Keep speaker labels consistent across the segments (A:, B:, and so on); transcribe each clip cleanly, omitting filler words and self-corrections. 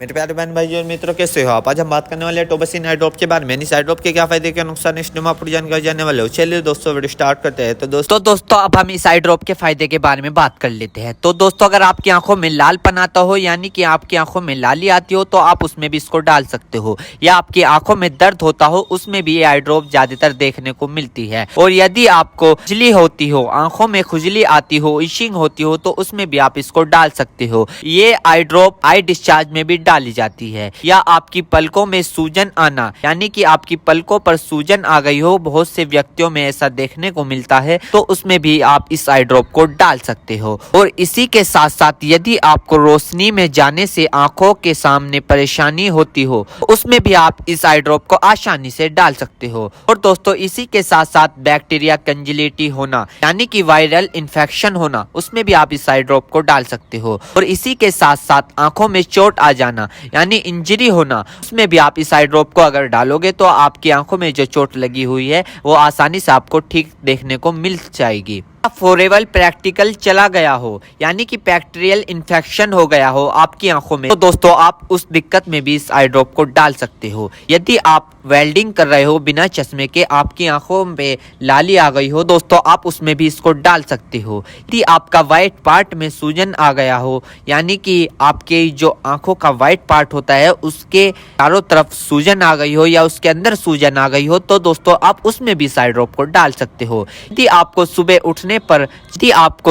A: मेरे प्यारे बहन भाई और मित्रों, कैसे हो आप? आज हम बात करने वाले हैं टोबसिन आई ड्रॉप के बारे में। इस आई ड्रॉप के क्या फायदे क्या नुकसान इस में आपको जानकारी जाने वाले हो। चलिए दोस्तों वीडियो स्टार्ट करते हैं। तो
B: दोस्तों अब हम इस आई ड्रॉप के फायदे के बारे में बात कर लेते हैं। तो दोस्तों अगर आपकी आंखों में लालपन आता हो, यानी कि आपकी आंखों में लाली आती हो, तो आप उसमें भी इसको डाल सकते हो। या आपकी आंखों में दर्द होता हो, उसमें भी ये आई ड्रॉप ज्यादातर देखने को मिलती है। और यदि आपको खुजली होती हो, आंखों में खुजली आती हो, इशिंग होती हो, तो उसमें भी आप इसको डाल सकते हो। ये आई ड्रॉप आई डिस्चार्ज में भी डाली जाती है। या आपकी पलकों में सूजन आना, यानी कि आपकी पलकों पर सूजन आ गई हो, बहुत से व्यक्तियों में ऐसा देखने को मिलता है, तो उसमें भी आप इस आई ड्रॉप को डाल सकते हो। और इसी के साथ साथ यदि आपको रोशनी में जाने से आंखों के सामने परेशानी होती हो, उसमें भी आप इस आई ड्रॉप को आसानी से डाल सकते हो। और दोस्तों इसी के साथ साथ बैक्टीरिया कंजिलिटी होना, यानी कि वायरल इन्फेक्शन होना, उसमें भी आप इस आई ड्रॉप को डाल सकते हो। और इसी के साथ साथ आंखों में चोट आ जाना, यानी इंजरी होना, उसमें भी आप इस आई ड्रॉप को अगर डालोगे तो आपकी आंखों में जो चोट लगी हुई है वो आसानी से आपको ठीक देखने को मिल जाएगी। फॉरेवल प्रैक्टिकल चला गया हो, यानी कि बैक्टीरियल इन्फेक्शन हो गया हो आपकी आंखों में, तो दोस्तों आप उस दिक्कत में भी इस आई ड्रॉप को डाल सकते हो। यदि आप वेल्डिंग कर रहे हो बिना चश्मे के, आपकी आंखों में लाली आ गई हो, दोस्तों आप उसमें भी इसको डाल सकते हो। यदि आपका व्हाइट पार्ट में सूजन आ गया हो, यानी कि आपके जो आंखों का व्हाइट पार्ट होता है उसके चारों तरफ सूजन आ गई हो या उसके अंदर सूजन आ गई हो, तो दोस्तों आप उसमें भी इस आई ड्रॉप को डाल सकते हो। यदि आपको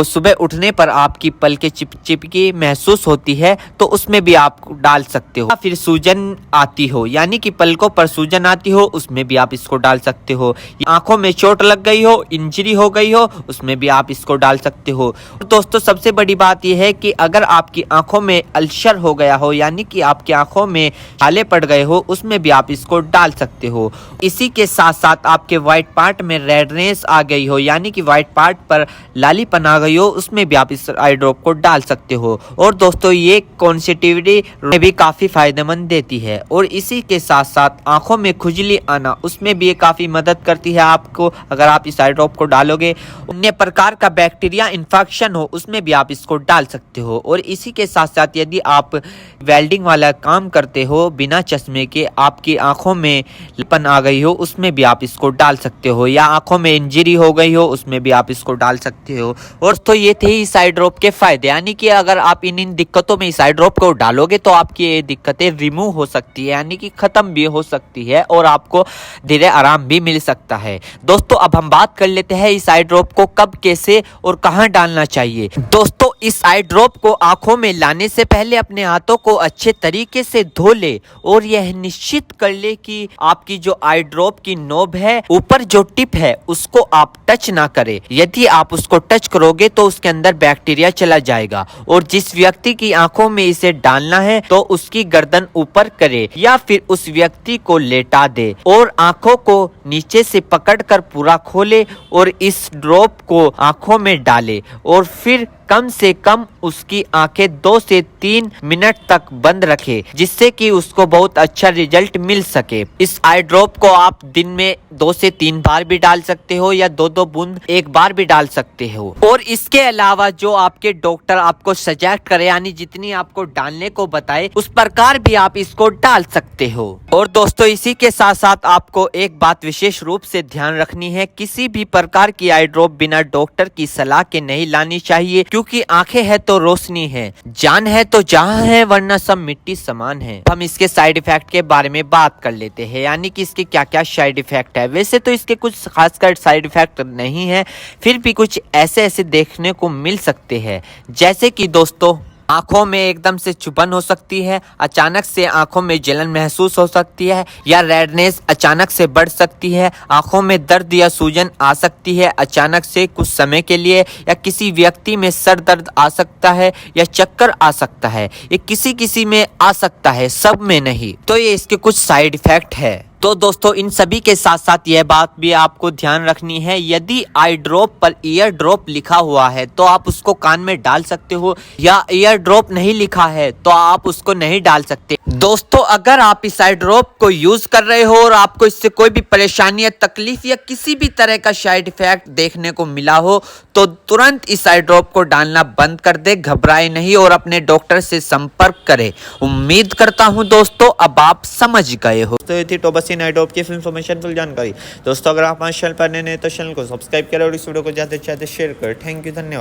B: सुबह उठने पर आपकी पलकें चिपचिपकी महसूस होती है, तो उसमें भी आप डाल सकते हो। फिर सूजन आती हो, यानी कि पलकों पर सूजन आती हो, उसमें भी आप इसको डाल सकते हो। आंखों में चोट लग गई हो, इंजरी हो गई हो, उसमें भी आप इसको डाल सकते हो। और दोस्तों सबसे बड़ी बात यह है कि अगर आपकी आंखों में अल्सर हो गया हो, यानी कि आपकी आंखों में छाले पड़ गए हो, उसमें भी आप इसको डाल सकते हो। इसी के साथ साथ आपके व्हाइट पार्ट में रेडनेस आ गई हो, यानी कि व्हाइट पार्ट पर लालीपन आ गई हो, उसमें भी आप इस आई ड्रॉप को डाल सकते हो। और दोस्तों ये कॉन्सेटिविटी में भी काफी फायदेमंद देती है। और इसी के साथ साथ आंखों में खुजली आना, उसमें भी ये काफी मदद करती है आपको। अगर आप इस आई ड्रॉप को डालोगे, अन्य प्रकार का बैक्टीरिया इन्फेक्शन हो, उसमें भी आप इसको डाल सकते हो। और इसी के साथ साथ यदि आप वेल्डिंग वाला काम करते हो बिना चश्मे के, आपकी आंखों में लालीपन आ गई हो, उसमें भी आप इसको डाल सकते हो। या आंखों में इंजरी हो गई हो, उसमें भी आप इसको डाल सकते हो। और तो ये थे इस आई ड्रॉप के फायदे, यानी कि अगर आप इन दिक्कतों में इस आई ड्रॉप को डालोगे तो आपकी ये दिक्कतें रिमूव हो सकती है, यानी कि खत्म भी हो सकती है और आपको धीरे आराम भी मिल सकता है। दोस्तों अब हम बात कर लेते हैं इस आई ड्रॉप को कब, कैसे और कहां डालना चाहिए। दोस्तों इस आई ड्रॉप को आंखों में लाने से पहले अपने हाथों को अच्छे तरीके से धो ले और यह निश्चित कर ले कि आपकी जो आई ड्रॉप की नोब है, ऊपर जो टिप है, उसको आप टच ना करें। यदि आप उसको टच करोगे तो उसके अंदर बैक्टीरिया चला जाएगा। और जिस व्यक्ति की आंखों में इसे डालना है तो उसकी गर्दन ऊपर करे या फिर उस व्यक्ति को लेटा दे और आंखों को नीचे से पकड़कर पूरा खोले और इस ड्रॉप को आंखों में डाले। और फिर कम से कम उसकी आंखें 2 से 3 मिनट तक बंद रखे, जिससे कि उसको बहुत अच्छा रिजल्ट मिल सके। इस आई ड्रॉप को आप दिन में 2 से 3 बार भी डाल सकते हो या 2-2 बूंद एक बार भी डाल सकते हो। और इसके अलावा जो आपके डॉक्टर आपको सजेस्ट करे, यानी जितनी आपको डालने को बताए, उस प्रकार भी आप इसको डाल सकते हो। और दोस्तों इसी के साथ साथ आपको एक बात विशेष रूप से ध्यान रखनी है, किसी भी प्रकार की आई ड्रॉप बिना डॉक्टर की सलाह के नहीं लानी चाहिए, क्योंकि आंखें है तो रोशनी है, जान है तो जहां है, वरना सब मिट्टी समान है। हम इसके साइड इफेक्ट के बारे में बात कर लेते हैं, यानी कि इसके क्या क्या साइड इफेक्ट है। वैसे तो इसके कुछ खासकर साइड इफेक्ट नहीं है, फिर भी कुछ ऐसे देखने को मिल सकते हैं, जैसे कि दोस्तों आंखों में एकदम से चुभन हो सकती है, अचानक से आंखों में जलन महसूस हो सकती है, या रेडनेस अचानक से बढ़ सकती है, आंखों में दर्द या सूजन आ सकती है अचानक से कुछ समय के लिए, या किसी व्यक्ति में सर दर्द आ सकता है या चक्कर आ सकता है। ये किसी किसी में आ सकता है, सब में नहीं। तो ये इसके कुछ साइड इफेक्ट है। तो दोस्तों इन सभी के साथ साथ यह बात भी आपको ध्यान रखनी है, यदि आई ड्रॉप पर ईयर ड्रॉप लिखा हुआ है तो आप उसको कान में डाल सकते हो, या ईयर ड्रॉप नहीं लिखा है तो आप उसको नहीं डाल सकते। दोस्तों अगर आप इस आई ड्रॉप को यूज कर रहे हो और आपको इससे कोई भी परेशानी या तकलीफ या किसी भी तरह का साइड इफेक्ट देखने को मिला हो तो तुरंत इस आई ड्रॉप को डालना बंद कर दे, घबराए नहीं और अपने डॉक्टर से संपर्क करें। उम्मीद करता हूं दोस्तों अब आप समझ गए हो।
A: तो ये थी टोबासिन आई ड्रॉप की इन्फॉर्मेशन फुल जानकारी। दोस्तों अगर आप हमारे चैनल पर नए हैं तो चैनल को सब्सक्राइब करें और इस वीडियो को ज़्यादा से ज़्यादा शेयर करें। थैंक यू, धन्यवाद।